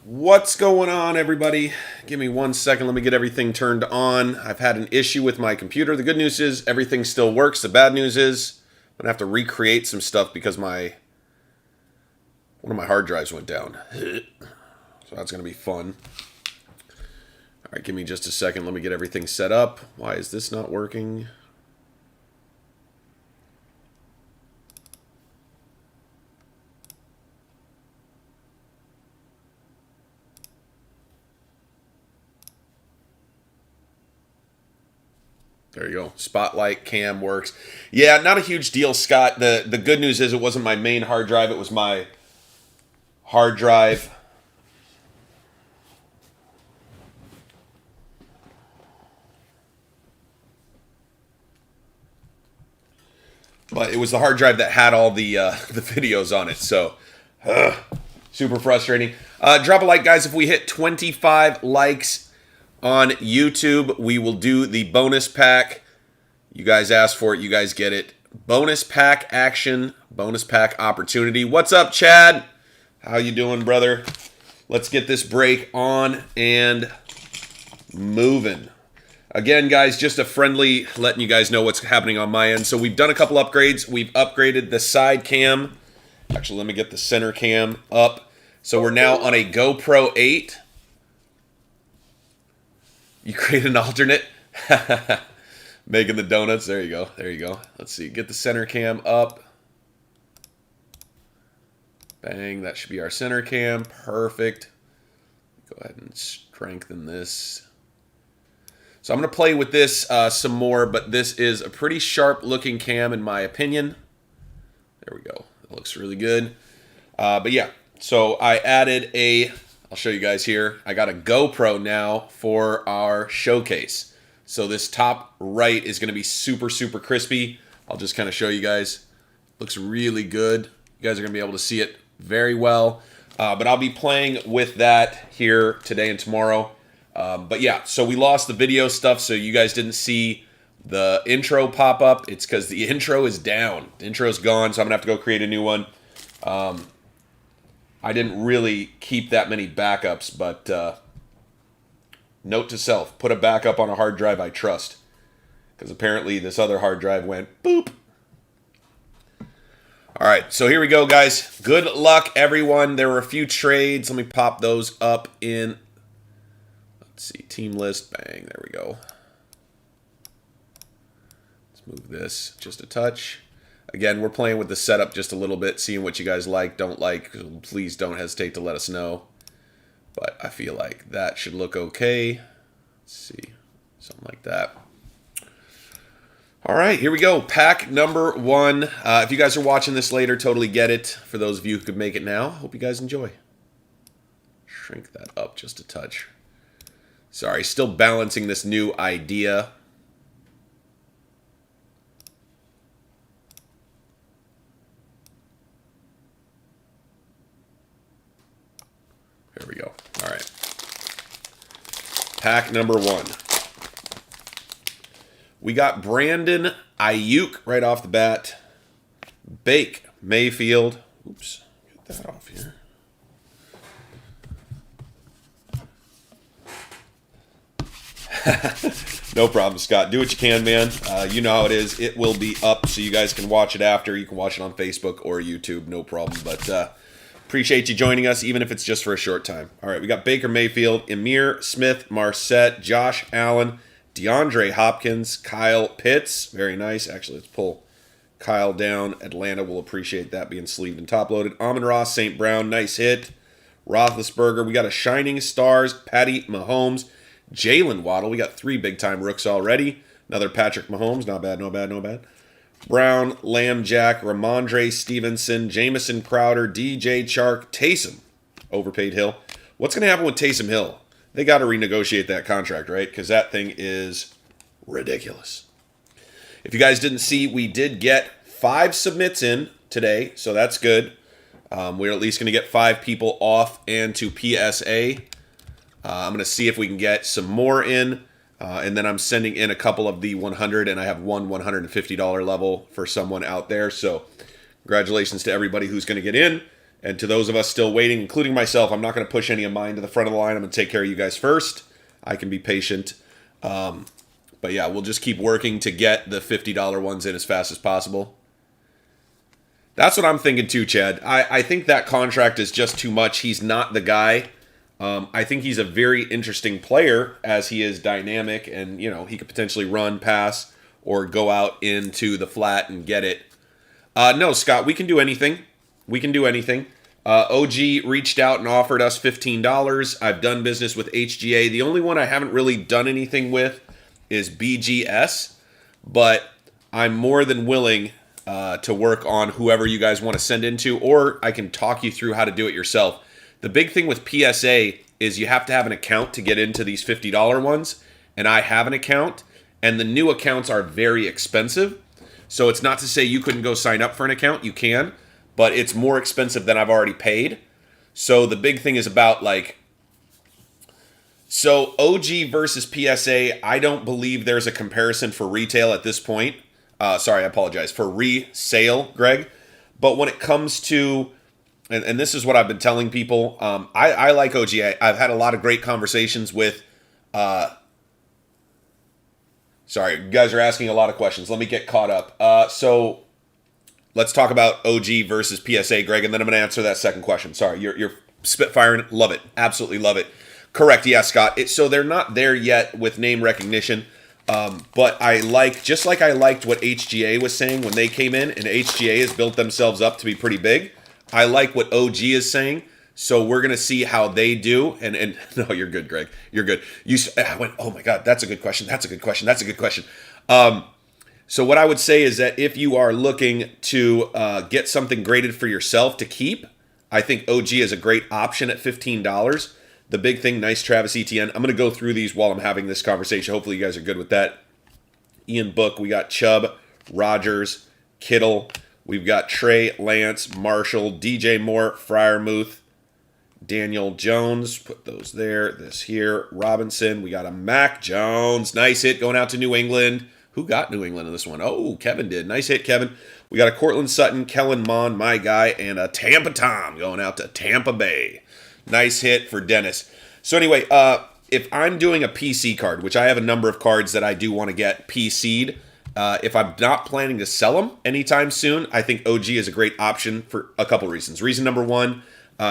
What's going on, everybody? Give me 1 second. Let me get everything turned on. I've had an issue with my computer. The good news is everything still works. The bad news is I'm going to have to recreate some stuff because one of my hard drives went down. So that's going to be fun. All right, give me just a second. Let me get everything set up. Why is this not working? There you go. Spotlight cam works. Yeah, not a huge deal, Scott. The good news is it wasn't my main hard drive. It was my hard drive. But it was the hard drive that had all the videos on it. So, super frustrating. Drop a like, guys. If we hit 25 likes on YouTube, we will do the bonus pack. You guys asked for it. You guys get it. Bonus pack action. Bonus pack opportunity. What's up, Chad? How you doing, brother? Let's get this break on and moving. Again, guys, just a friendly letting you guys know what's happening on my end. So we've done a couple upgrades. We've upgraded the side cam. Actually, let me get the center cam up. So we're now on a GoPro 8. You create an alternate. Making the donuts. There you go. There you go. Let's see. Get the center cam up. Bang. That should be our center cam. Perfect. Go ahead and strengthen this. So I'm going to play with this some more, but this is a pretty sharp looking cam in my opinion. There we go. It looks really good. But yeah, so I added I'll show you guys here. I got a GoPro now for our showcase. So this top right is going to be super, super crispy. I'll just kind of show you guys. Looks really good. You guys are going to be able to see it very well. But I'll be playing with that here today and tomorrow. But yeah, so we lost the video stuff, so you guys didn't see the intro pop up. It's because the intro is down. The intro is gone, so I'm going to have to go create a new one. I didn't really keep that many backups, but note to self, put a backup on a hard drive I trust. Because apparently this other hard drive went boop. All right, so here we go, guys. Good luck, everyone. There were a few trades. Let me pop those up in... Let's see, team list. Bang, there we go. Let's move this just a touch. Again, we're playing with the setup just a little bit, seeing what you guys like, don't like. Please don't hesitate to let us know. But I feel like that should look okay. Let's see, something like that. All right, here we go. Pack number 1. If you guys are watching this later, totally get it. For those of you who could make it now, hope you guys enjoy. Shrink that up just a touch. Sorry, still balancing this new idea. There we go. All right. Pack number 1. We got Brandon Ayuk right off the bat. Bake Mayfield. Oops. Get that off here. No problem, Scott. Do what you can, man. You know how it is. It will be up so you guys can watch it after. You can watch it on Facebook or YouTube. No problem. But appreciate you joining us, even if it's just for a short time. All right, we got Baker Mayfield, Emir Smith, Marset, Josh Allen, DeAndre Hopkins, Kyle Pitts. Very nice. Actually, let's pull Kyle down. Atlanta will appreciate that being sleeved and top-loaded. Amon-Ra, St. Brown, nice hit. Roethlisberger. We got a Shining Stars, Patty Mahomes, Jalen Waddle. We got 3 big-time rooks already. Another Patrick Mahomes. Not bad, no bad, no bad. Brown, Lamb Jack, Ramondre Stevenson, Jamison Crowder, DJ Chark, Taysom. Overpaid Hill. What's going to happen with Taysom Hill? They got to renegotiate that contract, right? Because that thing is ridiculous. If you guys didn't see, we did get 5 submits in today, so that's good. We're at least going to get 5 people off and to PSA. I'm going to see if we can get some more in. And then I'm sending in a couple of the 100, and I have one $150 level for someone out there. So congratulations to everybody who's going to get in. And to those of us still waiting, including myself, I'm not going to push any of mine to the front of the line. I'm going to take care of you guys first. I can be patient. But yeah, we'll just keep working to get the $50 ones in as fast as possible. That's what I'm thinking too, Chad. I think that contract is just too much. He's not the guy. I think he's a very interesting player as he is dynamic and, he could potentially run, pass, or go out into the flat and get it. No, Scott, we can do anything. We can do anything. OG reached out and offered us $15. I've done business with HGA. The only one I haven't really done anything with is BGS, but I'm more than willing to work on whoever you guys want to send into, or I can talk you through how to do it yourself. The big thing with PSA is you have to have an account to get into these $50 ones, and I have an account, and the new accounts are very expensive. So it's not to say you couldn't go sign up for an account. You can, but it's more expensive than I've already paid. So the big thing is about so OG versus PSA, I don't believe there's a comparison for retail at this point. Sorry, I apologize. For resale, Greg. But when it comes to, and this is what I've been telling people, I like OG. I've had a lot of great conversations with, sorry, you guys are asking a lot of questions. Let me get caught up. So let's talk about OG versus PSA, Greg, and then I'm going to answer that second question. Sorry, you're spitfiring. Love it. Absolutely love it. Correct. Yeah, Scott. So they're not there yet with name recognition. But I just like I liked what HGA was saying when they came in, and HGA has built themselves up to be pretty big. I like what OG is saying. So we're going to see how they do. And no, you're good, Greg. You're good. I went, oh my God, that's a good question. That's a good question. That's a good question. So what I would say is that if you are looking to get something graded for yourself to keep, I think OG is a great option at $15. The big thing, nice Travis Etienne. I'm going to go through these while I'm having this conversation. Hopefully you guys are good with that. Ian Book, we got Chubb, Rogers, Kittle. We've got Trey, Lance, Marshall, DJ Moore, Freiermuth, Daniel Jones. Put those there. This here. Robinson. We got a Mac Jones. Nice hit going out to New England. Who got New England in this one? Oh, Kevin did. Nice hit, Kevin. We got a Cortland Sutton, Kellen Mond, my guy, and a Tampa Tom going out to Tampa Bay. Nice hit for Dennis. So anyway, if I'm doing a PC card, which I have a number of cards that I do want to get PC'd, if I'm not planning to sell them anytime soon, I think OG is a great option for a couple reasons. Reason number one,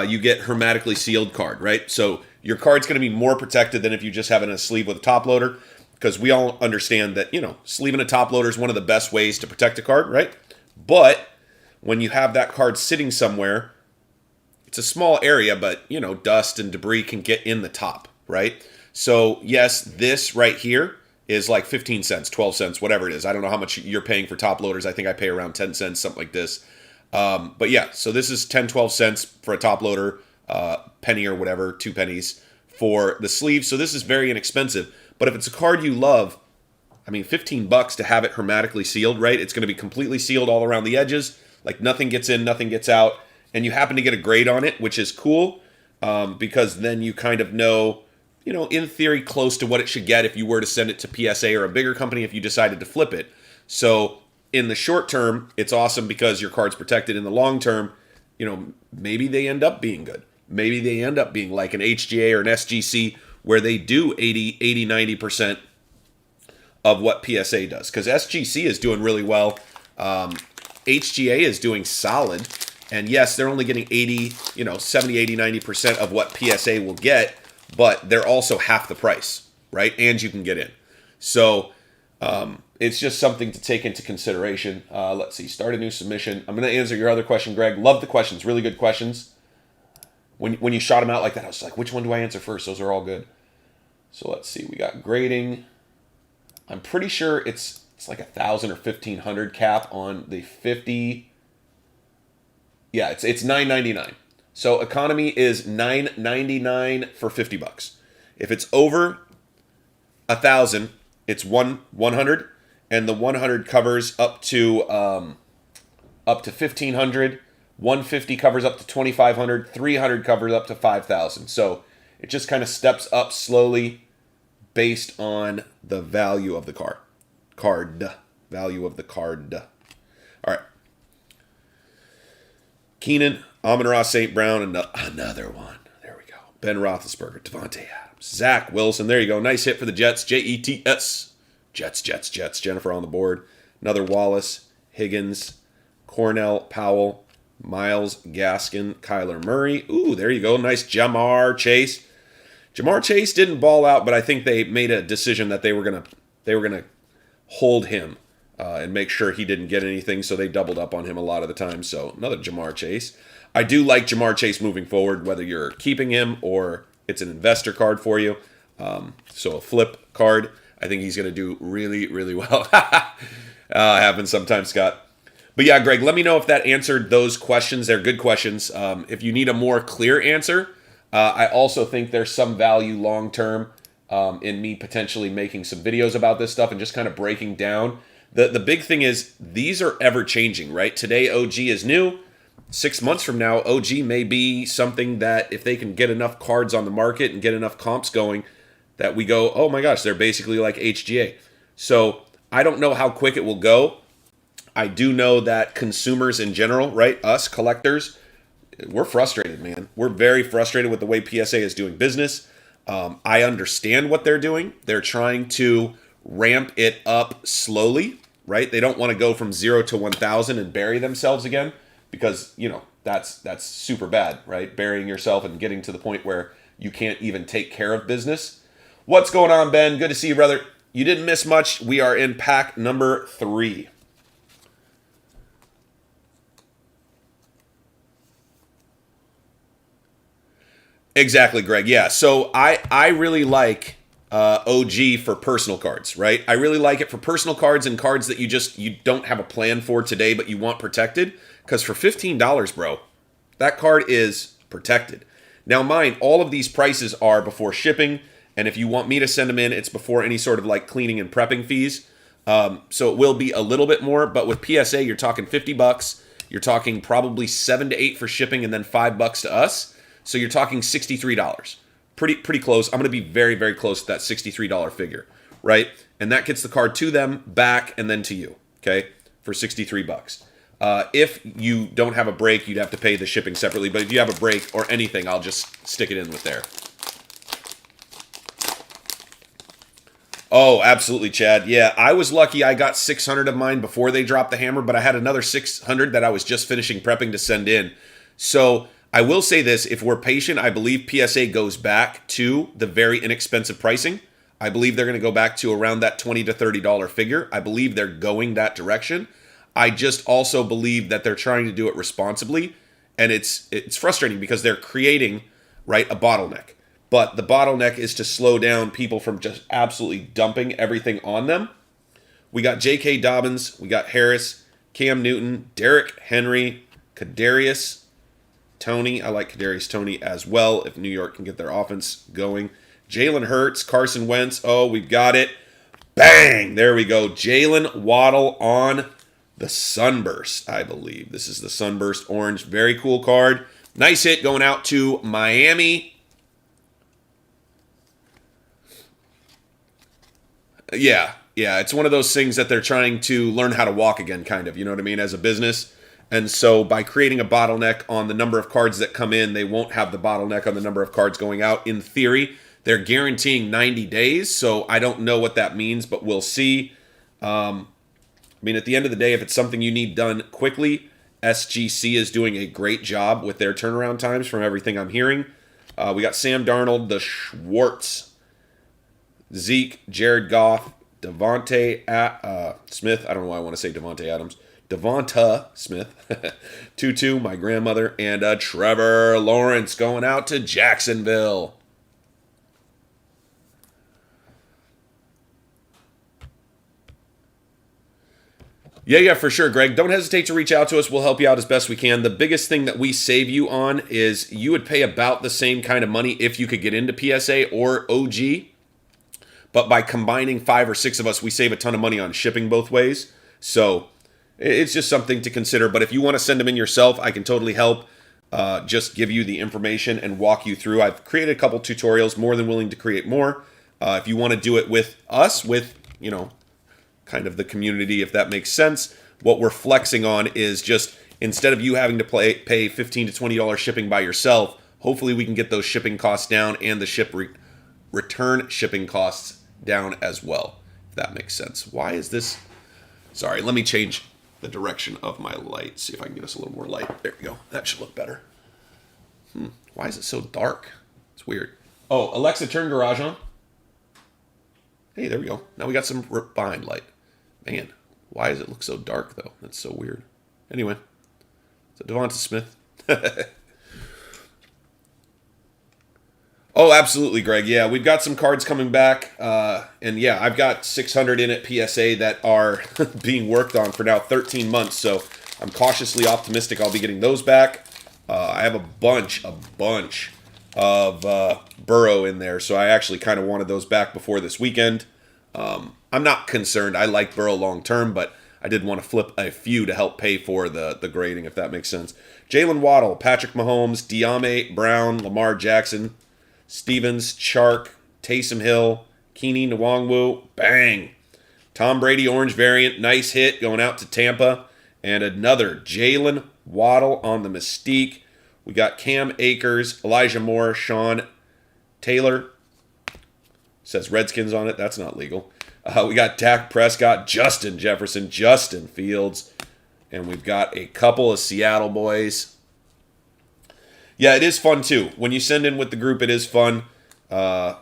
you get hermetically sealed card, right? So your card's going to be more protected than if you just have it in a sleeve with a top loader, because we all understand that, sleeving a top loader is one of the best ways to protect a card, right? But when you have that card sitting somewhere, it's a small area, but, dust and debris can get in the top, right? So, yes, this right here is like 15 cents, 12 cents, whatever it is. I don't know how much you're paying for top loaders. I think I pay around 10 cents, something like this. But yeah, so this is 10, 12 cents for a top loader, penny or whatever, 2 pennies for the sleeve. So this is very inexpensive. But if it's a card you love, $15 to have it hermetically sealed, right? It's going to be completely sealed all around the edges. Like nothing gets in, nothing gets out. And you happen to get a grade on it, which is cool, because then you kind of know, in theory, close to what it should get if you were to send it to PSA or a bigger company if you decided to flip it. So in the short term, it's awesome because your card's protected. In the long term, maybe they end up being good. Maybe they end up being like an HGA or an SGC where they do 80, 90% of what PSA does. Because SGC is doing really well. HGA is doing solid. And yes, they're only getting 80, 70, 80, 90% of what PSA will get, but they're also half the price, right? And you can get in. So it's just something to take into consideration. Let's see, start a new submission. I'm going to answer your other question, Greg. Love the questions, really good questions. When you shot them out like that, I was like, which one do I answer first? Those are all good. So let's see, we got grading. I'm pretty sure it's like 1,000 or 1,500 cap on the 50. Yeah, it's $9.99. So economy is $9.99 for $50. If it's over 1,000, it's 100, and the 100 covers up to 1,500. 150 covers up to 2,500. 300 covers up to 5,000. So it just kind of steps up slowly based on the value of the card. Value of the card. All right. Keenan, Amon-Ra St. Brown, and another one. There we go. Ben Roethlisberger, Devontae Adams, Zach Wilson. There you go. Nice hit for the Jets. Jets. Jets. Jennifer on the board. Another Wallace, Higgins, Cornell, Powell, Miles, Gaskin, Kyler Murray. Ooh, there you go. Nice Jamar Chase. Jamar Chase didn't ball out, but I think they made a decision that they were gonna hold him and make sure he didn't get anything, so they doubled up on him a lot of the time. So another Jamar Chase. I do like Jamar Chase moving forward, whether you're keeping him or it's an investor card for you. So a flip card. I think he's going to do really, really well. Happens sometimes, Scott. But yeah, Greg, let me know if that answered those questions. They're good questions. If you need a more clear answer, I also think there's some value long-term in me potentially making some videos about this stuff and just kind of breaking down. The big thing is these are ever-changing, right? Today, OG is new. 6 months from now, OG may be something that if they can get enough cards on the market and get enough comps going, that we go, oh my gosh, they're basically like HGA. So I don't know how quick it will go. I do know that consumers in general, right, us collectors, we're frustrated, man. We're very frustrated with the way PSA is doing business. I understand what they're doing. They're trying to ramp it up slowly, right? They don't want to go from 0 to 1,000 and bury themselves again because, that's super bad, right? Burying yourself and getting to the point where you can't even take care of business. What's going on, Ben? Good to see you, brother. You didn't miss much. We are in pack number 3. Exactly, Greg. Yeah. So I really like OG for personal cards, right? I really like it for personal cards and cards that you don't have a plan for today, but you want protected. Because for $15, bro, that card is protected. Now, mind, all of these prices are before shipping, and if you want me to send them in, it's before any sort of like cleaning and prepping fees. So it will be a little bit more, but with PSA, you're talking $50. You're talking probably $7 to $8 for shipping, and then $5 to us. So you're talking $63. Pretty close. I'm going to be very, very close to that $63 figure, right? And that gets the card to them, back, and then to you, okay, for $63. If you don't have a break, you'd have to pay the shipping separately. But if you have a break or anything, I'll just stick it in with there. Oh, absolutely, Chad. Yeah, I was lucky. I got 600 of mine before they dropped the hammer, but I had another 600 that I was just finishing prepping to send in. So I will say this, if we're patient, I believe PSA goes back to the very inexpensive pricing. I believe they're going to go back to around that $20 to $30 figure. I believe they're going that direction. I just also believe that they're trying to do it responsibly, and it's frustrating because they're creating, right, a bottleneck. But the bottleneck is to slow down people from just absolutely dumping everything on them. We got J.K. Dobbins, we got Harris, Cam Newton, Derrick Henry, Kadarius Toney. I like Kadarius Toney as well if New York can get their offense going. Jalen Hurts, Carson Wentz. Oh, we've got it. Bang! There we go. Jalen Waddle on the Sunburst, I believe. This is the Sunburst Orange. Very cool card. Nice hit going out to Miami. Yeah. It's one of those things that they're trying to learn how to walk again, kind of. You know what I mean? As a business. And so by creating a bottleneck on the number of cards that come in, they won't have the bottleneck on the number of cards going out. In theory, they're guaranteeing 90 days. So I don't know what that means, but we'll see. I mean, at the end of the day, if it's something you need done quickly, SGC is doing a great job with their turnaround times from everything I'm hearing. We got Sam Darnold, the Schwartz, Zeke, Jared Goff, Devontae Smith. I don't know why I want to say Devontae Adams. Devonta Smith, Tutu, my grandmother, and Trevor Lawrence going out to Jacksonville. Yeah, for sure, Greg. Don't hesitate to reach out to us. We'll help you out as best we can. The biggest thing that we save you on is you would pay about the same kind of money if you could get into PSA or OG. But by combining 5 or 6 of us, we save a ton of money on shipping both ways. So it's just something to consider. But if you want to send them in yourself, I can totally help. Just give you the information and walk you through. I've created a couple tutorials, more than willing to create more. If you want to do it with us, with, kind of the community, if that makes sense. What we're flexing on is just instead of you having to pay $15 to $20 shipping by yourself, hopefully we can get those shipping costs down and the return shipping costs down as well, if that makes sense. Why is this? Sorry, let me change the direction of my light. See if I can get us a little more light. There we go. That should look better. Why is it so dark? It's weird. Oh, Alexa, turn garage on. Hey, there we go. Now we got some behind light. Man, why does it look so dark, though? That's so weird. Anyway, so Devonta Smith. Oh, absolutely, Greg. Yeah, we've got some cards coming back. And yeah, I've got 600 in at PSA that are being worked on for now 13 months. So I'm cautiously optimistic I'll be getting those back. I have a bunch of Burrow in there. So I actually kind of wanted those back before this weekend. I'm not concerned. I like Burrow long term, but I did want to flip a few to help pay for the grading, if that makes sense. Jalen Waddle, Patrick Mahomes, De'Ami Brown, Lamar Jackson, Stevens, Chark, Taysom Hill, Keeney Nwangwu, bang. Tom Brady orange variant, nice hit going out to Tampa. And another Jalen Waddle on the Mystique. We got Cam Akers, Elijah Moore, Sean Taylor. Says Redskins on it. That's not legal. We got Dak Prescott, Justin Jefferson, Justin Fields. And we've got a couple of Seattle boys. Yeah, it is fun too. When you send in with the group, it is fun. I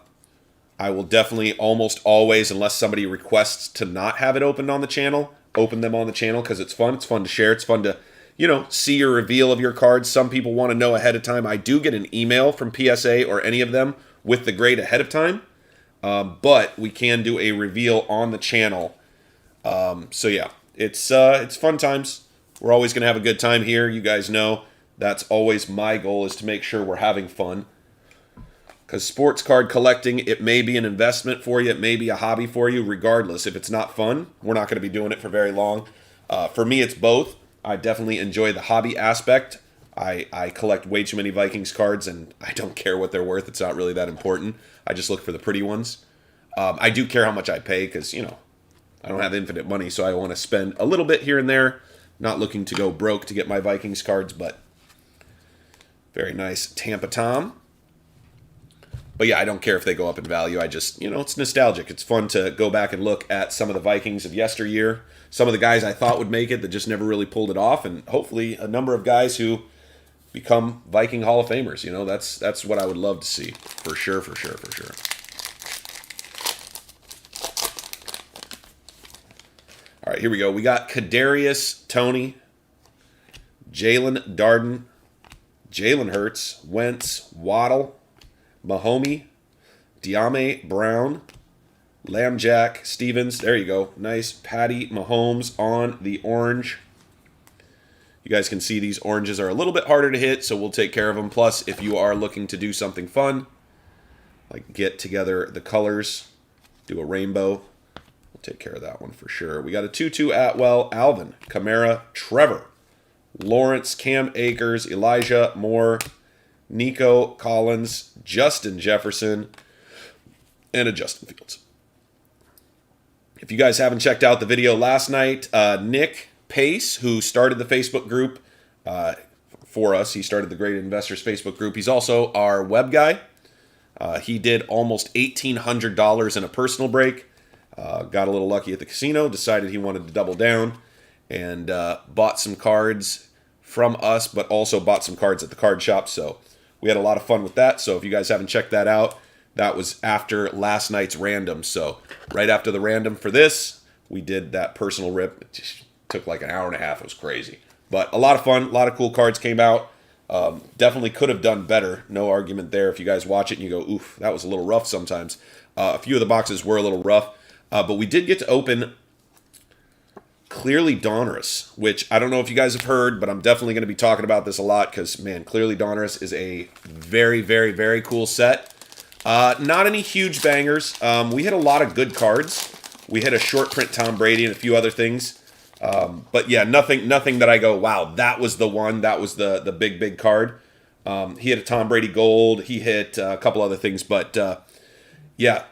will definitely almost always, unless somebody requests to not have it opened on the channel, open them on the channel because it's fun. It's fun to share. It's fun to, see your reveal of your cards. Some people want to know ahead of time. I do get an email from PSA or any of them with the grade ahead of time. But we can do a reveal on the channel. So yeah, it's fun times. We're always going to have a good time here. You guys know. That's always my goal, is to make sure we're having fun. Because sports card collecting, it may be an investment for you. It may be a hobby for you. Regardless, if it's not fun, we're not going to be doing it for very long. For me, it's both. I definitely enjoy the hobby aspect. I collect way too many Vikings cards, and I don't care what they're worth. It's not really that important. I just look for the pretty ones. I do care how much I pay because, I don't have infinite money, so I want to spend a little bit here and there. Not looking to go broke to get my Vikings cards, but very nice Tampa Tom. But yeah, I don't care if they go up in value. I just, it's nostalgic. It's fun to go back and look at some of the Vikings of yesteryear. Some of the guys I thought would make it that just never really pulled it off. And hopefully a number of guys who become Viking Hall of Famers. That's what I would love to see. For sure. All right, here we go. We got Kadarius Toney, Jalen Darden, Jalen Hurts, Wentz, Waddle, Mahomes, De'Ami Brown, Lambjack, Stevens. There you go. Nice Patty Mahomes on the orange. You guys can see these oranges are a little bit harder to hit, so we'll take care of them. Plus, if you are looking to do something fun, like get together the colors, do a rainbow, we'll take care of that one for sure. We got a 2-2 Atwell, Alvin, Kamara, Trevor, Lawrence, Cam Akers, Elijah Moore, Nico Collins, Justin Jefferson, and a Justin Fields. If you guys haven't checked out the video last night, Nick Pace, who started the Facebook group for us, he started the Graded Investors Facebook group. He's also our web guy. He did almost $1,800 in a personal break. Got a little lucky at the casino, decided he wanted to double down, and bought some cards from us, but also bought some cards at the card shop. So we had a lot of fun with that. So if you guys haven't checked that out, that was after last night's random. So right after the random for this, we did that personal rip. It just took like an hour and a half. It was crazy. But a lot of fun. A lot of cool cards came out. Definitely could have done better. No argument there. If you guys watch it and you go, oof, that was a little rough sometimes. A few of the boxes were a little rough. But we did get to open Clearly Donruss, which I don't know if you guys have heard, but I'm definitely going to be talking about this a lot because, man, Clearly Donruss is a very, very, very cool set. Not any huge bangers. We hit a lot of good cards. We hit a short print Tom Brady and a few other things. But yeah, nothing that I go, wow, that was the one. That was the big card. He hit a Tom Brady gold. He hit a couple other things, but yeah.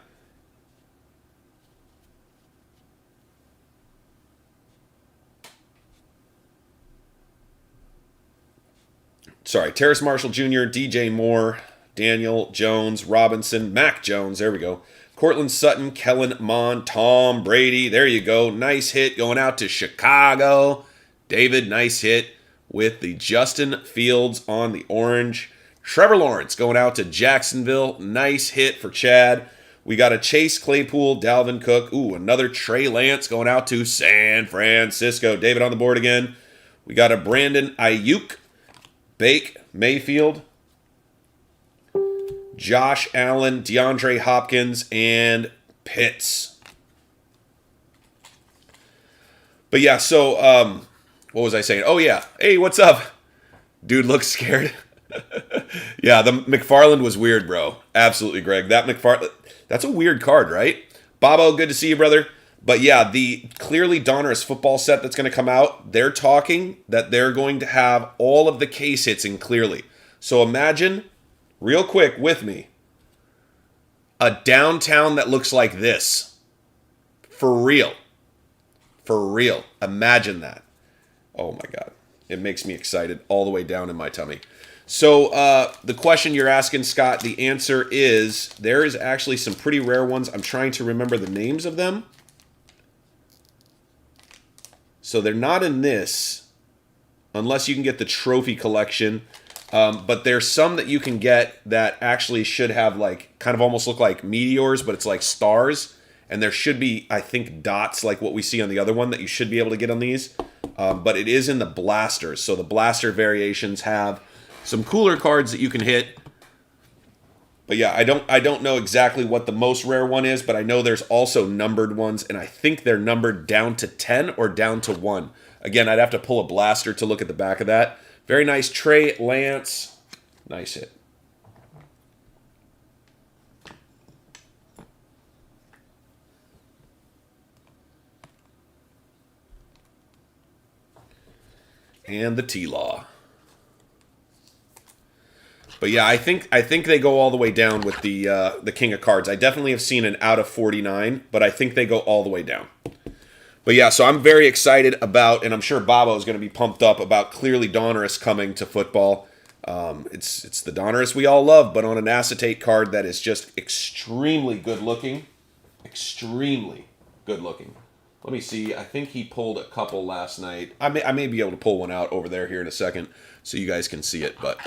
sorry, Terrace Marshall Jr., DJ Moore, Daniel Jones, Robinson, Mac Jones, there we go. Cortland Sutton, Kellen Mond, Tom Brady, there you go. Nice hit going out to Chicago. David, nice hit with the Justin Fields on the orange. Trevor Lawrence going out to Jacksonville. Nice hit for Chad. We got a Chase Claypool, Dalvin Cook. Ooh, another Trey Lance going out to San Francisco. David on the board again. We got a Brandon Ayuk, Bake Mayfield, Josh Allen, DeAndre Hopkins, and Pitts. But yeah, so what was I saying? Oh yeah, hey, what's up? Dude looks scared. Yeah, the McFarland was weird, bro. Absolutely, Greg. That McFarland, that's a weird card, right? Bobo, good to see you, brother. But yeah, the clearly Donruss football set that's going to come out, they're talking that they're going to have all of the case hits in clearly. So imagine, real quick with me, a downtown that looks like this. For real. For real. Imagine that. Oh my God. It makes me excited all the way down in my tummy. So the question you're asking, Scott, the answer is there is actually some pretty rare ones. I'm trying to remember the names of them. So they're not in this, unless you can get the trophy collection. But there's some that you can get that actually should have like kind of almost look like meteors, but it's like stars. And there should be, I think, dots like what we see on the other one that you should be able to get on these. But it is in the blasters. So the blaster variations have some cooler cards that you can hit. But yeah, I don't know exactly what the most rare one is, but I know there's also numbered ones, and I think they're numbered down to 10 or down to 1. Again, I'd have to pull a blaster to look at the back of that. Very nice Trey Lance. Nice hit. And the T-Law. But yeah, I think they go all the way down with the King of Cards. I definitely have seen an out of 49, but I think they go all the way down. But yeah, so I'm very excited about, and I'm sure Bobo is going to be pumped up about clearly Donruss coming to football. It's the Donruss we all love, but on an acetate card that is just extremely good looking. Extremely good looking. Let me see. I think he pulled a couple last night. I may be able to pull one out over there here in a second so you guys can see it, but...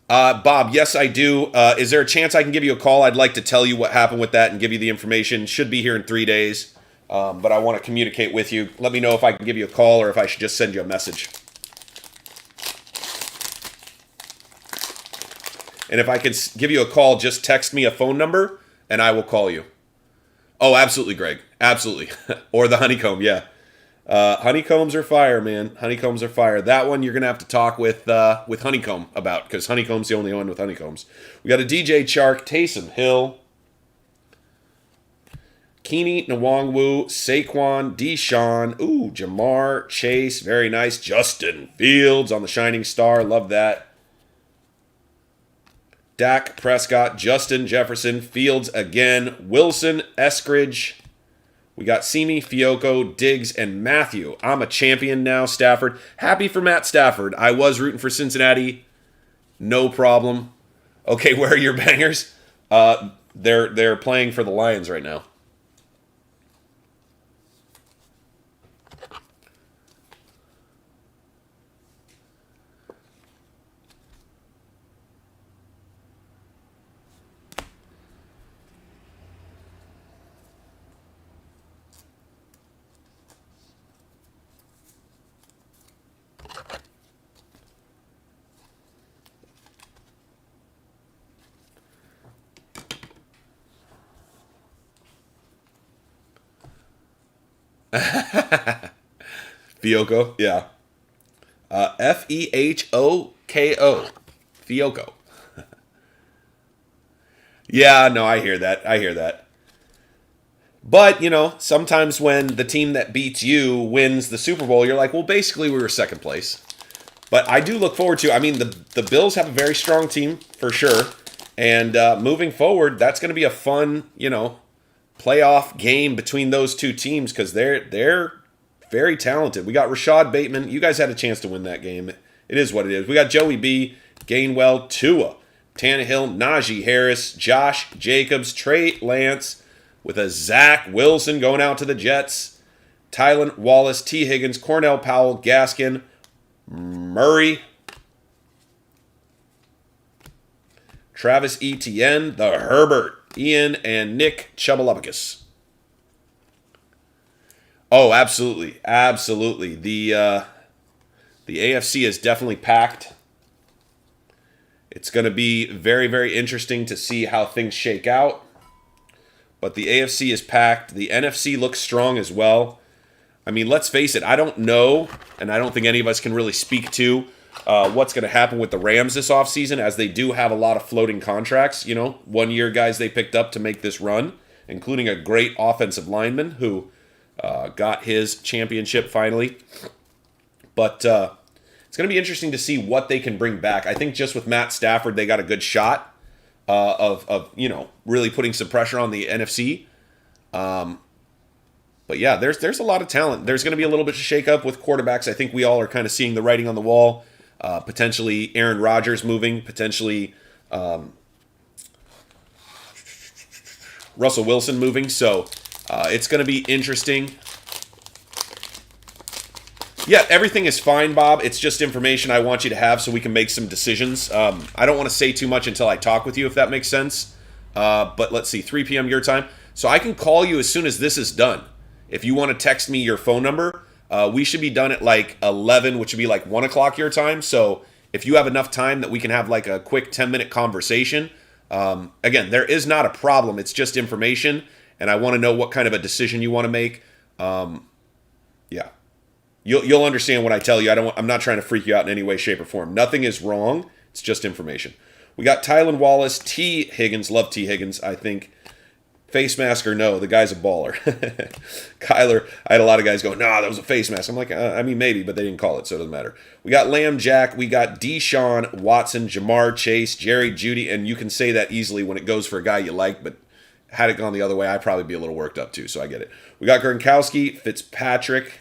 Bob, yes, I do. Is there a chance I can give you a call? I'd like to tell you what happened with that and give you the information. Should be here in 3 days, but I want to communicate with you. Let me know if I can give you a call or if I should just send you a message. And if I could give you a call, just text me a phone number, and I will call you. Oh, absolutely, Greg. Absolutely. Or the honeycomb, yeah. Honeycombs are fire, man. Honeycombs are fire. That one you're gonna have to talk with Honeycomb about, because Honeycomb's the only one with honeycombs. We got a DJ Chark, Taysom Hill, Keeney Nwangwu, Saquon, Deshaun, Jamar Chase, very nice. Justin Fields on the Shining Star, love that. Dak Prescott, Justin Jefferson, Fields again, Wilson, Eskridge. We got Simi, Fiocco, Diggs, and Matthew. I'm a champion now, Stafford. Happy for Matt Stafford. I was rooting for Cincinnati. No problem. Okay, where are your bangers? They're playing for the Lions right now. Fiocco, yeah. Fehoko. Fiocco. Yeah, no, I hear that. But, sometimes when the team that beats you wins the Super Bowl, you're like, well, basically we were second place. But I do look forward to, the Bills have a very strong team, for sure. And moving forward, that's going to be a fun, playoff game between those two teams, because they're very talented. We got Rashad Bateman. You guys had a chance to win that game. It is what it is. We got Joey B, Gainwell, Tua, Tannehill, Najee Harris, Josh Jacobs, Trey Lance, with a Zach Wilson going out to the Jets, Tylan Wallace, T. Higgins, Cornell Powell, Gaskin, Murray, Travis Etienne, the Herbert, Ian, and Nick Chubalubicus. Oh, absolutely. Absolutely. The AFC is definitely packed. It's going to be very, very interesting to see how things shake out. But the AFC is packed. The NFC looks strong as well. I mean, let's face it. I don't know, and I don't think any of us can really speak to what's going to happen with the Rams this offseason, as they do have a lot of floating contracts. You know, 1-year guys they picked up to make this run, including a great offensive lineman who got his championship finally. But it's going to be interesting to see what they can bring back. I think just with Matt Stafford, they got a good shot of you know, really putting some pressure on the NFC. But yeah, there's a lot of talent. There's going to be a little bit of shakeup with quarterbacks. I think we all are kind of seeing the writing on the wall. Potentially Aaron Rodgers moving, potentially Russell Wilson moving. So it's going to be interesting. Yeah, everything is fine, Bob. It's just information I want you to have so we can make some decisions. I don't want to say too much until I talk with you, if that makes sense. But let's see, 3 p.m. your time. So I can call you as soon as this is done. If you want to text me your phone number, we should be done at like 11, which would be like 1 o'clock your time. So if you have enough time that we can have like a quick 10-minute conversation. Again, there is not a problem. It's just information. And I want to know what kind of a decision you want to make. Yeah. You'll understand when I tell you. I'm not trying to freak you out in any way, shape, or form. Nothing is wrong. It's just information. We got Tylan Wallace, T. Higgins. Love T. Higgins, I think. Face mask or no, the guy's a baller. Kyler, I had a lot of guys go, nah, that was a face mask. I'm like, I mean, maybe, but they didn't call it, so it doesn't matter. We got Lamb Jack. We got Deshaun Watson, Jamar Chase, Jerry Jeudy, and you can say that easily when it goes for a guy you like, but had it gone the other way, I'd probably be a little worked up too, so I get it. We got Gronkowski, Fitzpatrick,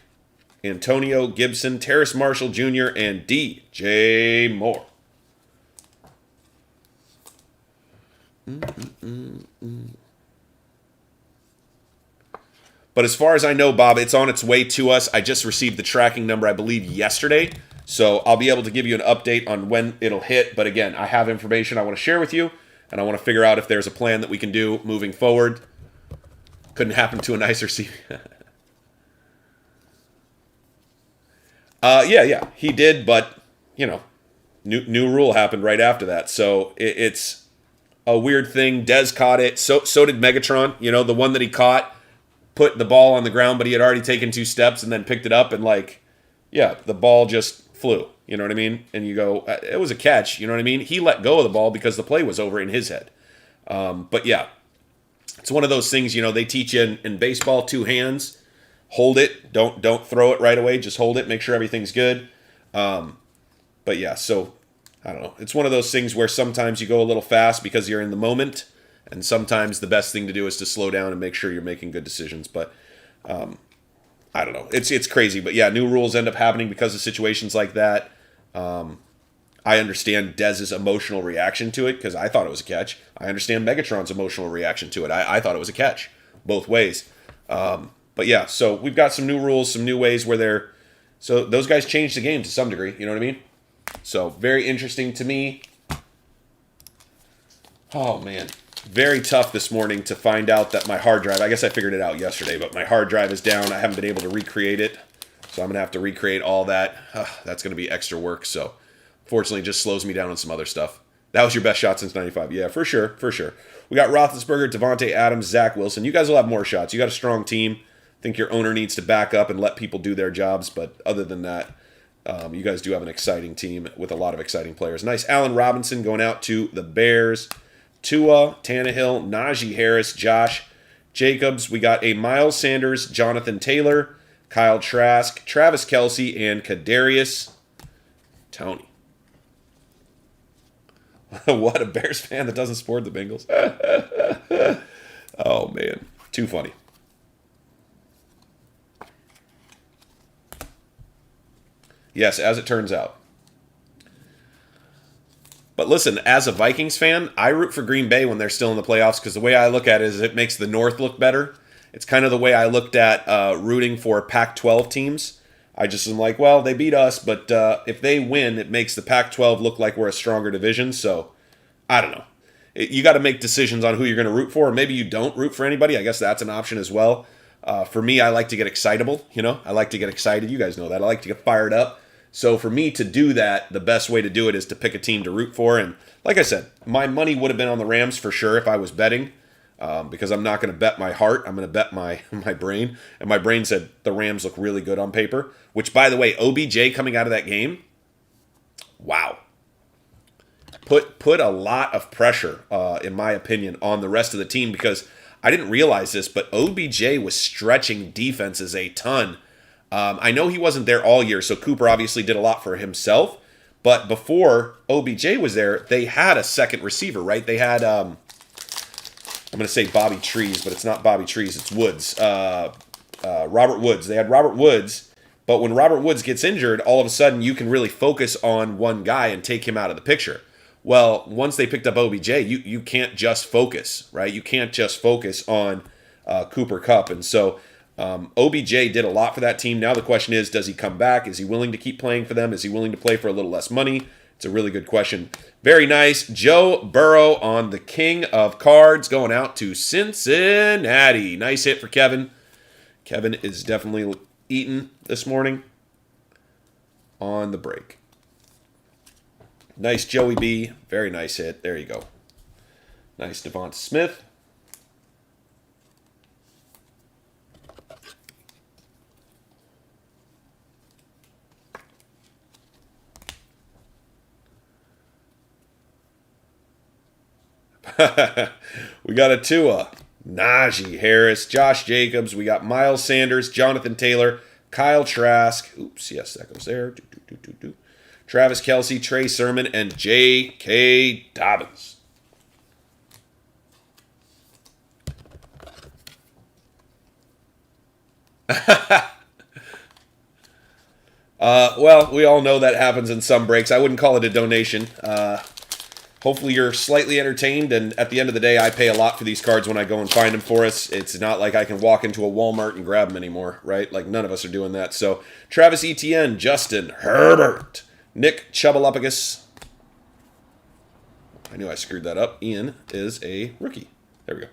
Antonio Gibson, Terrace Marshall Jr., and DJ Moore. But as far as I know, Bob, it's on its way to us. I just received the tracking number, I believe, yesterday. So I'll be able to give you an update on when it'll hit. But again, I have information I want to share with you, and I want to figure out if there's a plan that we can do moving forward. Couldn't happen to a nicer seat. Yeah, he did, but, you know, new rule happened right after that. So it's a weird thing. Dez caught it. So did Megatron, you know, the one that he caught, put the ball on the ground, but he had already taken 2 steps and then picked it up and, like, yeah, the ball just flew. You know what I mean? And you go, it was a catch. You know what I mean? He let go of the ball because the play was over in his head. But, yeah, it's one of those things, you know, they teach you in baseball, 2 hands. Hold it. Don't throw it right away. Just hold it. Make sure everything's good. But yeah, so I don't know. It's one of those things where sometimes you go a little fast because you're in the moment, and sometimes the best thing to do is to slow down and make sure you're making good decisions. But I don't know. It's crazy. But yeah, new rules end up happening because of situations like that. I understand Dez's emotional reaction to it because I thought it was a catch. I understand Megatron's emotional reaction to it. I thought it was a catch both ways. But yeah, so we've got some new rules, some new ways where so those guys changed the game to some degree, you know what I mean? So very interesting to me. Oh man, very tough this morning to find out that my hard drive, I guess I figured it out yesterday, but my hard drive is down. I haven't been able to recreate it. So I'm going to have to recreate all that. That's going to be extra work. So fortunately, it just slows me down on some other stuff. That was your best shot since 95. Yeah, for sure. We got Roethlisberger, Devontae Adams, Zach Wilson. You guys will have more shots. You got a strong team. I think your owner needs to back up and let people do their jobs. But other than that, you guys do have an exciting team with a lot of exciting players. Nice. Allen Robinson going out to the Bears. Tua, Tannehill, Najee Harris, Josh Jacobs. We got a Miles Sanders, Jonathan Taylor, Kyle Trask, Travis Kelce, and Kadarius Toney. What, a Bears fan that doesn't support the Bengals? Oh, man. Too funny. Yes, as it turns out. But listen, as a Vikings fan, I root for Green Bay when they're still in the playoffs because the way I look at it is it makes the North look better. It's kind of the way I looked at rooting for Pac-12 teams. I just am like, well, they beat us, but if they win, it makes the Pac-12 look like we're a stronger division. So, I don't know. You got to make decisions on who you're going to root for. Or maybe you don't root for anybody. I guess that's an option as well. For me, I like to get excitable. I like to get excited. You guys know that. I like to get fired up. So for me to do that, the best way to do it is to pick a team to root for. And like I said, my money would have been on the Rams for sure if I was betting. Because I'm not going to bet my heart. I'm going to bet my brain. And my brain said the Rams look really good on paper. Which, by the way, OBJ coming out of that game, wow. Put a lot of pressure, in my opinion, on the rest of the team. Because I didn't realize this, but OBJ was stretching defenses a ton. I know he wasn't there all year, so Cooper obviously did a lot for himself. But before OBJ was there, they had a second receiver, right? They had... I'm going to say Bobby Trees, but it's not Bobby Trees. It's Woods. Robert Woods. They had Robert Woods, but when Robert Woods gets injured, all of a sudden you can really focus on one guy and take him out of the picture. Well, once they picked up OBJ, you can't just focus, right? You can't just focus on Cooper Kupp. And so OBJ did a lot for that team. Now the question is, does he come back? Is he willing to keep playing for them? Is he willing to play for a little less money? It's a really good question. Very nice. Joe Burrow on the King of Cards going out to Cincinnati. Nice hit for Kevin. Kevin is definitely eating this morning on the break. Nice Joey B. Very nice hit. There you go. Nice Devonta Smith. We got a Tua, Najee Harris, Josh Jacobs. We got Miles Sanders, Jonathan Taylor, Kyle Trask. Oops, yes, that goes there. Travis Kelce, Trey Sermon, and J.K. Dobbins. Well, we all know that happens in some breaks. I wouldn't call it a donation. Hopefully you're slightly entertained, and at the end of the day, I pay a lot for these cards when I go and find them for us. It's not like I can walk into a Walmart and grab them anymore, right? Like, none of us are doing that. So, Travis Etienne, Justin Herbert, Nick Chubbalapagus. I knew I screwed that up. Ian is a rookie. There we go.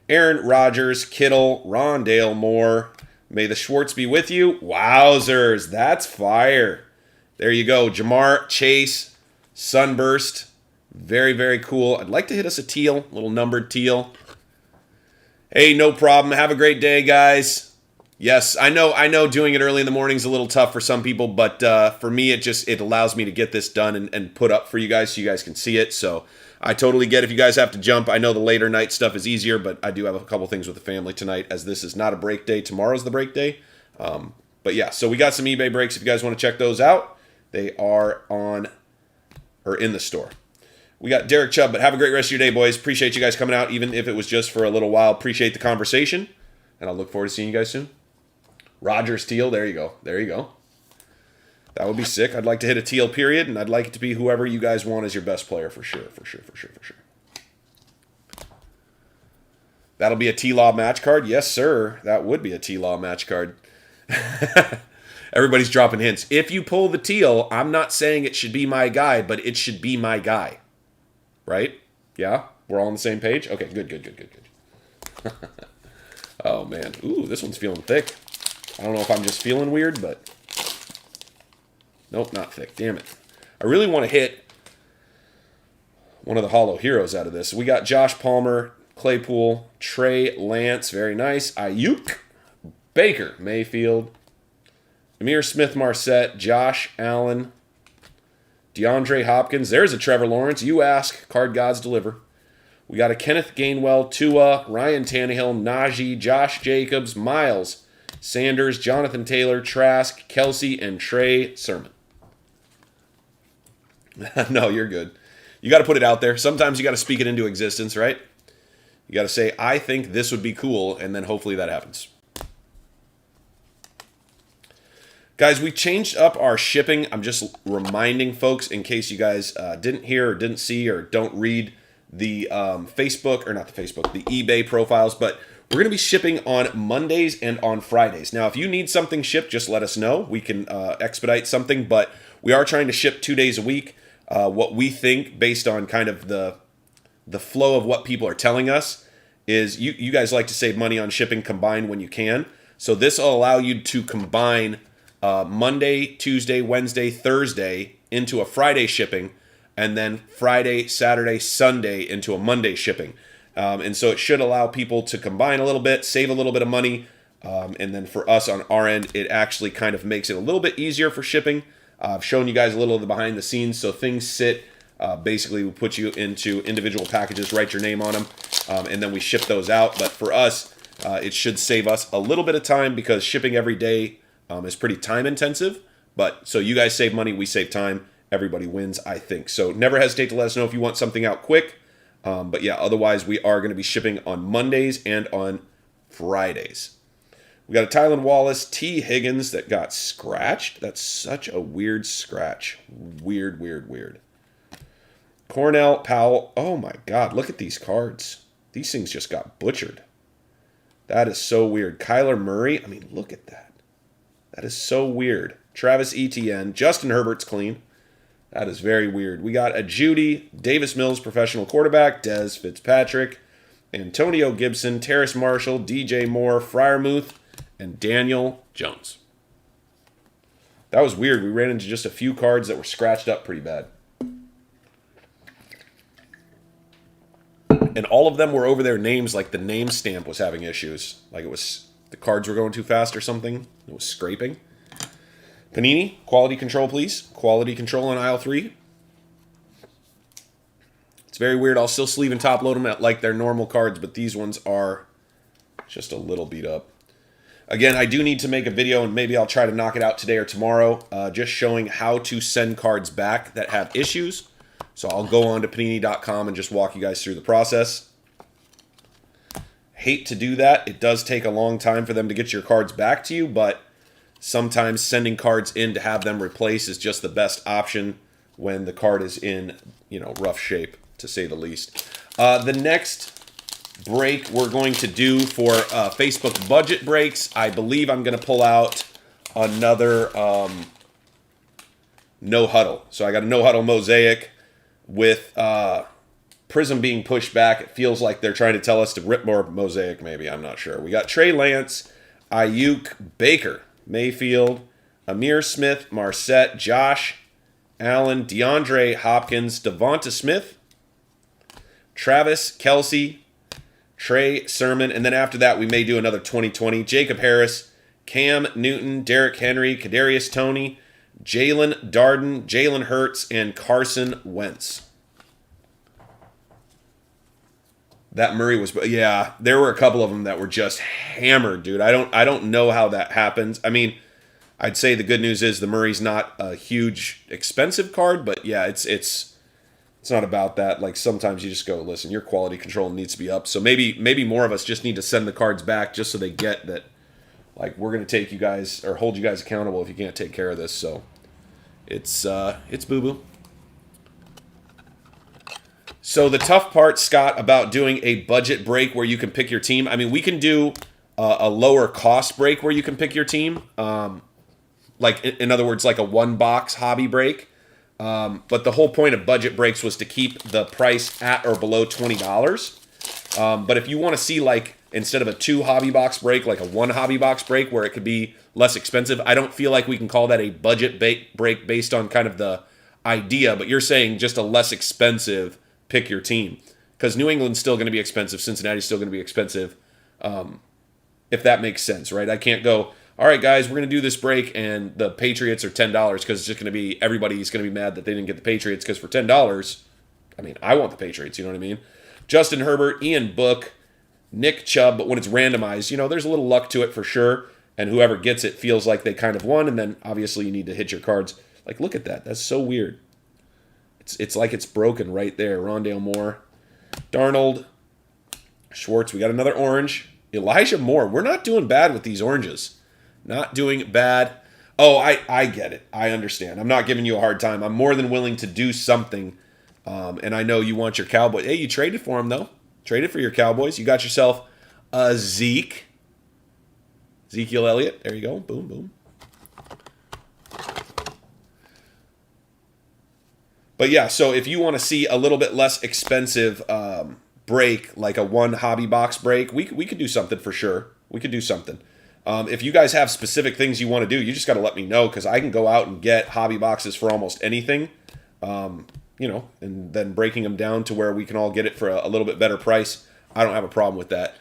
Aaron Rodgers, Kittle, Rondale Moore. May the Schwartz be with you. Wowzers, that's fire. There you go. Jamar Chase, Sunburst. Very, very cool. I'd like to hit us a teal, a little numbered teal. Hey, no problem. Have a great day, guys. Yes, I know doing it early in the morning is a little tough for some people, but for me, it allows me to get this done and put up for you guys so you guys can see it. So I totally get if you guys have to jump. I know the later night stuff is easier, but I do have a couple things with the family tonight, as this is not a break day. Tomorrow's the break day. But yeah, so we got some eBay breaks. If you guys want to check those out, they are in the store. We got Derek Chubb, but have a great rest of your day, boys. Appreciate you guys coming out, even if it was just for a little while. Appreciate the conversation, and I'll look forward to seeing you guys soon. Rogers Teal, there you go. There you go. That would be sick. I'd like to hit a teal period, and I'd like it to be whoever you guys want as your best player for sure. That'll be a T-Law match card? Yes, sir. That would be a T-Law match card. Everybody's dropping hints. If you pull the teal, I'm not saying it should be my guy, but it should be my guy. Right? Yeah? We're all on the same page? Okay, good. Oh, man. Ooh, this one's feeling thick. I don't know if I'm just feeling weird, but... Nope, not thick. Damn it. I really want to hit one of the Hollow Heroes out of this. We got Josh Palmer, Claypool, Trey Lance. Very nice. Ayuk, Baker Mayfield, Amir Smith-Marset, Josh Allen, DeAndre Hopkins. There's a Trevor Lawrence. You ask, card gods deliver. We got a Kenneth Gainwell, Tua, Ryan Tannehill, Najee, Josh Jacobs, Miles Sanders, Jonathan Taylor, Trask, Kelce, and Trey Sermon. No, you're good. You got to put it out there. Sometimes you got to speak it into existence, right? You got to say, I think this would be cool, and then hopefully that happens. Guys, we changed up our shipping. I'm just reminding folks in case you guys didn't hear or didn't see or don't read the Facebook, or not the Facebook, the eBay profiles, but we're going to be shipping on Mondays and on Fridays. Now, if you need something shipped, just let us know. We can expedite something, but we are trying to ship 2 days a week. What we think, based on kind of the flow of what people are telling us, is you guys like to save money on shipping combined when you can. So this will allow you to combine Monday, Tuesday, Wednesday, Thursday into a Friday shipping, and then Friday, Saturday, Sunday into a Monday shipping. And so it should allow people to combine a little bit, save a little bit of money, and then for us on our end, it actually kind of makes it a little bit easier for shipping. I've shown you guys a little of the behind the scenes, so things sit. Basically, we put you into individual packages, write your name on them, and then we ship those out. But for us, it should save us a little bit of time because shipping every day is pretty time intensive. But so you guys save money, we save time. Everybody wins, I think. So never hesitate to let us know if you want something out quick. But yeah, otherwise we are going to be shipping on Mondays and on Fridays. We got a Tylan Wallace, T. Higgins that got scratched. That's such a weird scratch. Weird, weird, weird. Cornell Powell. Oh my God, look at these cards. These things just got butchered. That is so weird. Kyler Murray. I mean, look at that. That is so weird. Travis Etienne. Justin Herbert's clean. That is very weird. We got a Judy, Davis Mills, professional quarterback, Dez Fitzpatrick, Antonio Gibson, Terrace Marshall, DJ Moore, Freiermuth, and Daniel Jones. That was weird. We ran into just a few cards that were scratched up pretty bad. And all of them were over their names, like the name stamp was having issues. Like it was, the cards were going too fast or something. It was scraping. Panini, quality control, please. Quality control on aisle 3. It's very weird. I'll still sleeve and top load them at like their normal cards, but these ones are just a little beat up. Again, I do need to make a video, and maybe I'll try to knock it out today or tomorrow, just showing how to send cards back that have issues. So I'll go on to panini.com and just walk you guys through the process. Hate to do that. It does take a long time for them to get your cards back to you, but sometimes sending cards in to have them replaced is just the best option when the card is in, rough shape, to say the least. The next break we're going to do for Facebook budget breaks, I believe I'm going to pull out another no huddle. So I got a no huddle mosaic with Prism being pushed back. It feels like they're trying to tell us to rip more mosaic, maybe. I'm not sure. We got Trey Lance, Ayuk, Baker, Mayfield, Amir Smith, Marset, Josh Allen, DeAndre Hopkins, Devonta Smith, Travis Kelce, Trey Sermon, and then after that we may do another 2020. Jacob Harris, Cam Newton, Derrick Henry, Kadarius Toney, Jalen Darden, Jalen Hurts, and Carson Wentz. That Murray was, yeah, there were a couple of them that were just hammered, dude. I don't know how that happens. I mean, I'd say the good news is the Murray's not a huge expensive card, but yeah, it's not about that. Like sometimes you just go, listen, your quality control needs to be up. So maybe more of us just need to send the cards back just so they get that. Like we're gonna take you guys or hold you guys accountable if you can't take care of this. So it's boo boo. So the tough part, Scott, about doing a budget break where you can pick your team. I mean, we can do a lower cost break where you can pick your team. Like in other words, like a 1-box hobby break. But the whole point of budget breaks was to keep the price at or below $20. But if you want to see like instead of a 2 hobby box break, like a 1 hobby box break where it could be less expensive, I don't feel like we can call that a budget break based on kind of the idea. But you're saying just a less expensive pick your team, because New England's still going to be expensive, Cincinnati's still going to be expensive, if that makes sense, right? I can't go, all right, guys, we're going to do this break, and the Patriots are $10 because it's just going to be, everybody's going to be mad that they didn't get the Patriots, because for $10, I mean, I want the Patriots, you know what I mean? Justin Herbert, Ian Book, Nick Chubb, but when it's randomized, there's a little luck to it for sure, and whoever gets it feels like they kind of won, and then obviously you need to hit your cards. Like, look at that. That's so weird. It's like it's broken right there. Rondale Moore, Darnold, Schwartz. We got another orange. Elijah Moore. We're not doing bad with these oranges. Not doing bad. Oh, I get it. I understand. I'm not giving you a hard time. I'm more than willing to do something. And I know you want your Cowboys. Hey, you traded for him, though. Traded for your Cowboys. You got yourself a Ezekiel Elliott. There you go. Boom, boom. But yeah, so if you want to see a little bit less expensive break, like a one hobby box break, we could do something for sure. We could do something. If you guys have specific things you want to do, you just got to let me know, because I can go out and get hobby boxes for almost anything, and then breaking them down to where we can all get it for a little bit better price. I don't have a problem with that.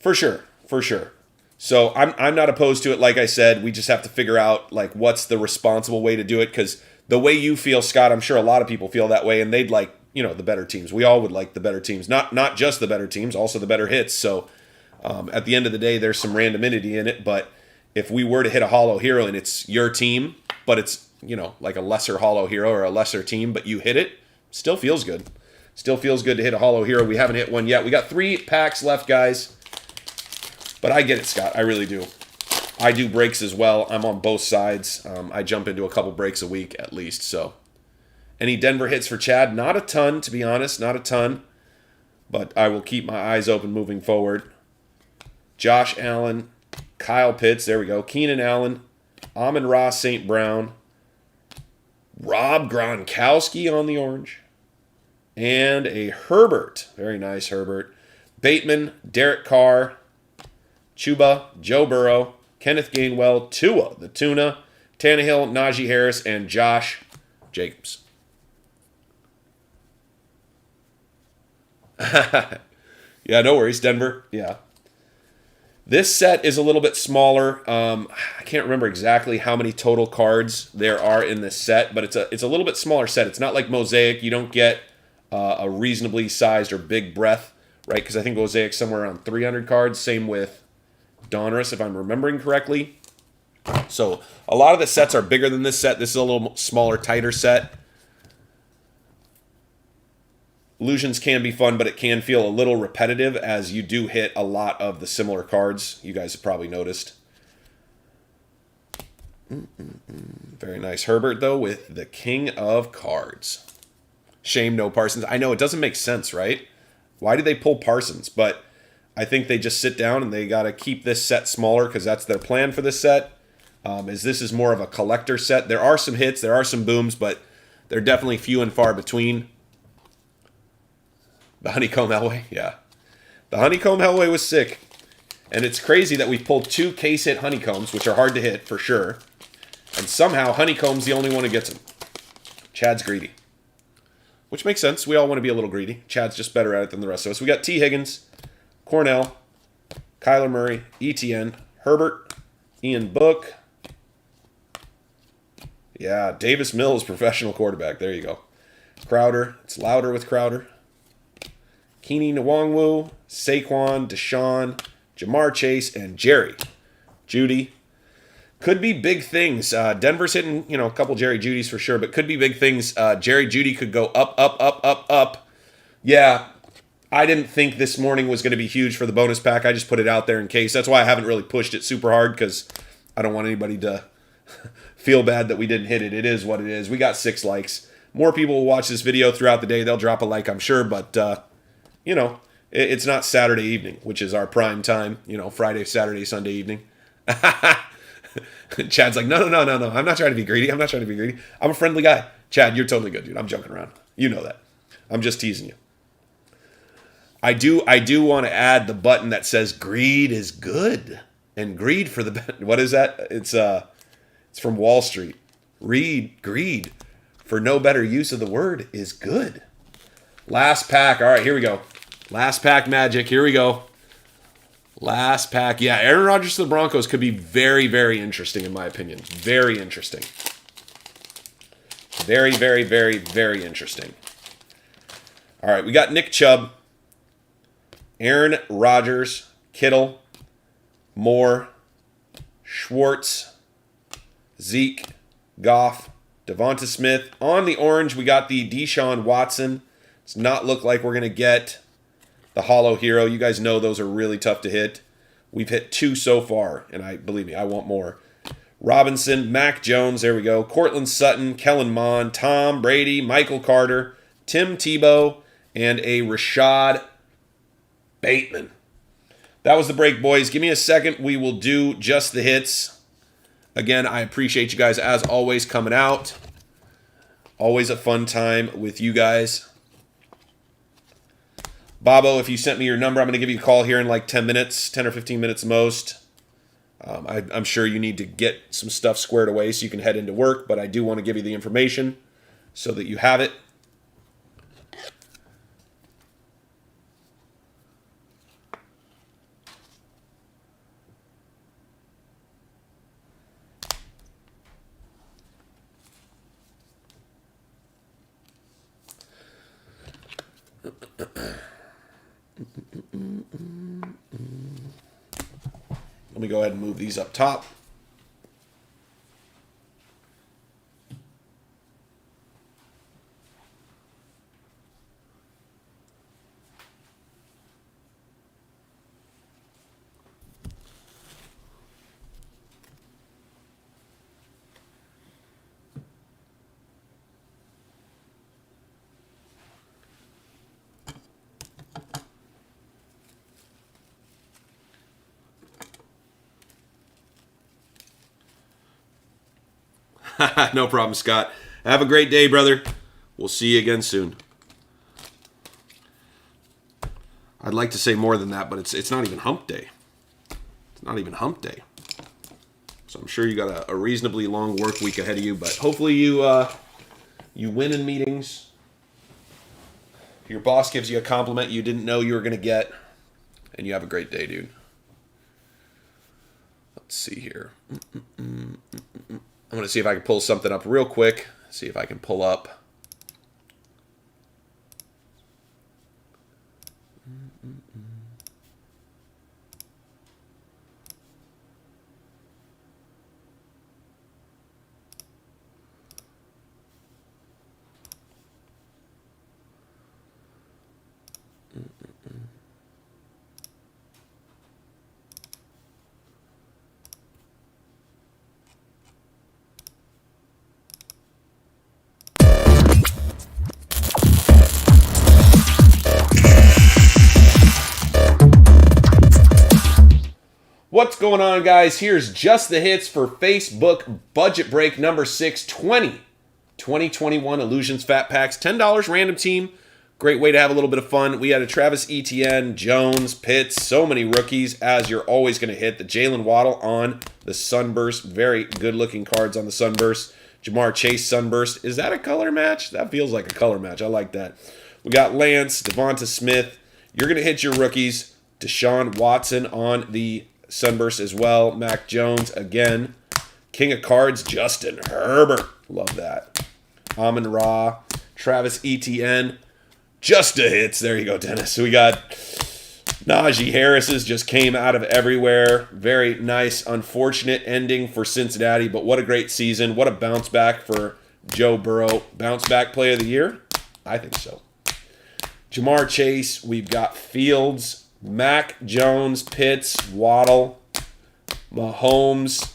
For sure, for sure. So I'm not opposed to it. Like I said, we just have to figure out like what's the responsible way to do it, because the way you feel, Scott, I'm sure a lot of people feel that way, and they'd like, the better teams. We all would like the better teams, not just the better teams, also the better hits. So at the end of the day, there's some randomity in it. But if we were to hit a hollow hero and it's your team, but it's like a lesser hollow hero or a lesser team, but you hit it, still feels good. Still feels good to hit a hollow hero. We haven't hit one yet. We got 3 packs left, guys. But I get it, Scott. I really do. I do breaks as well. I'm on both sides. I jump into a couple breaks a week at least. So, any Denver hits for Chad? Not a ton, to be honest. Not a ton. But I will keep my eyes open moving forward. Josh Allen, Kyle Pitts. There we go. Keenan Allen, Amon-Ra St. Brown, Rob Gronkowski on the orange, and a Herbert. Very nice, Herbert. Bateman, Derek Carr, Chuba, Joe Burrow, Kenneth Gainwell, Tua, the Tuna, Tannehill, Najee Harris, and Josh Jacobs. Yeah, no worries, Denver. Yeah. This set is a little bit smaller. I can't remember exactly how many total cards there are in this set, but it's a little bit smaller set. It's not like Mosaic. You don't get a reasonably sized or big breadth, right? Because I think Mosaic's somewhere around 300 cards. Same with Donruss, if I'm remembering correctly. So a lot of the sets are bigger than this set. This is a little smaller, tighter set. Illusions can be fun, but it can feel a little repetitive as you do hit a lot of the similar cards. You guys have probably noticed. Very nice. Herbert, though, with the king of cards. Shame no Parsons. I know, it doesn't make sense, right? Why did they pull Parsons? But I think they just sit down and they got to keep this set smaller because that's their plan for this set. This is more of a collector set. There are some hits, there are some booms, but they're definitely few and far between. The Honeycomb Elway, yeah. The Honeycomb Elway was sick. And it's crazy that we pulled 2 case hit Honeycombs, which are hard to hit for sure. And somehow Honeycomb's the only one who gets them. Chad's greedy. Which makes sense. We all want to be a little greedy. Chad's just better at it than the rest of us. We got T. Higgins, Cornell, Kyler Murray, ETN, Herbert, Ian Book. Yeah, Davis Mills, professional quarterback. There you go. Crowder. It's louder with Crowder. Keeney Nwangwu, Saquon, Deshaun, Jamar Chase, and Jerry Jeudy. Could be big things. Denver's hitting, a couple Jerry Jeudy's for sure, but could be big things. Jerry Jeudy could go up, up, up, up, up. Yeah, I didn't think this morning was going to be huge for the bonus pack. I just put it out there in case. That's why I haven't really pushed it super hard, because I don't want anybody to feel bad that we didn't hit it. It is what it is. We got 6 likes. More people will watch this video throughout the day. They'll drop a like, I'm sure, but it's not Saturday evening, which is our prime time, Friday, Saturday, Sunday evening. Chad's like, no. I'm not trying to be greedy. I'm a friendly guy. Chad, you're totally good, dude. I'm joking around. You know that. I'm just teasing you. I do want to add the button that says greed is good. And greed for the, what is that? It's from Wall Street. Greed, for no better use of the word, is good. Last pack. All right, here we go. Last pack magic. Here we go. Last pack. Yeah, Aaron Rodgers to the Broncos could be very, very interesting in my opinion. Very interesting. Very, very, very, very interesting. All right, we got Nick Chubb, Aaron Rodgers, Kittle, Moore, Schwartz, Zeke, Goff, Devonta Smith. On the orange, we got the Deshaun Watson. Does not look like we're going to get the Hollow Hero. You guys know those are really tough to hit. We've hit 2 so far, and believe me, I want more. Robinson, Mac Jones, there we go. Cortland Sutton, Kellen Mond, Tom Brady, Michael Carter, Tim Tebow, and a Rashad Bateman. That was the break, boys. Give me a second. We will do just the hits. Again, I appreciate you guys, as always, coming out. Always a fun time with you guys. Bobo, if you sent me your number, I'm going to give you a call here in like 10 minutes, 10 or 15 minutes most. I'm sure you need to get some stuff squared away so you can head into work, but I do want to give you the information so that you have it. Let me go ahead and move these up top. No problem, Scott. Have a great day, brother. We'll see you again soon. I'd like to say more than that, but it's not even hump day. It's not even hump day. So I'm sure you got a reasonably long work week ahead of you, but hopefully you win in meetings. Your boss gives you a compliment you didn't know you were going to get, and you have a great day, dude. Let's see here. I'm going to see if I can pull something up real quick. See if I can pull up. What's going on, guys? Here's just the hits for Facebook budget break number 620. 2021 Illusions Fat Packs, $10 random team. Great way to have a little bit of fun. We had a Travis Etienne, Jones, Pitts, so many rookies, as you're always going to hit. The Jalen Waddle on the Sunburst. Very good-looking cards on the Sunburst. Jamar Chase Sunburst. Is that a color match? That feels like a color match. I like that. We got Lance, Devonta Smith. You're going to hit your rookies. Deshaun Watson on the Sunburst as well. Mac Jones again. King of Cards, Justin Herbert. Love that. Amon-Ra, Travis Etienne. Just a hits. There you go, Dennis. We got Najee Harris's just came out of everywhere. Very nice, unfortunate ending for Cincinnati, but what a great season. What a bounce back for Joe Burrow. Bounce back play of the year? I think so. Jamar Chase. We've got Fields, Mac Jones, Pitts, Waddle, Mahomes.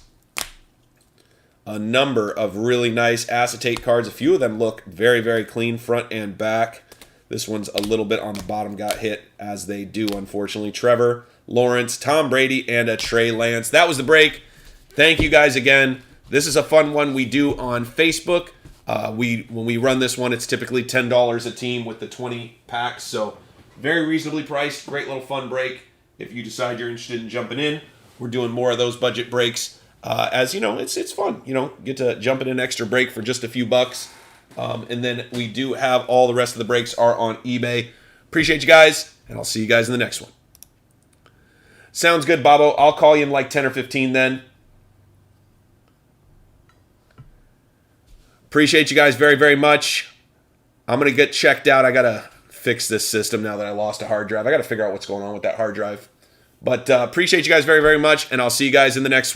A number of really nice acetate cards. A few of them look very, very clean front and back. This one's a little bit on the bottom, got hit, as they do, unfortunately. Trevor Lawrence, Tom Brady, and a Trey Lance. That was the break. Thank you guys again. This is a fun one we do on Facebook. When we run this one, it's typically $10 a team with the 20 packs. So very reasonably priced. Great little fun break. If you decide you're interested in jumping in, we're doing more of those budget breaks. As you know, it's fun. You know, get to jump in an extra break for just a few bucks. And then we do have all the rest of the breaks are on eBay. Appreciate you guys, and I'll see you guys in the next one. Sounds good, Bobo. I'll call you in like 10 or 15 then. Appreciate you guys very, very much. I'm going to get checked out. I got to fix this system now that I lost a hard drive. I got to figure out what's going on with that hard drive. But appreciate you guys very, very much, and I'll see you guys in the next one.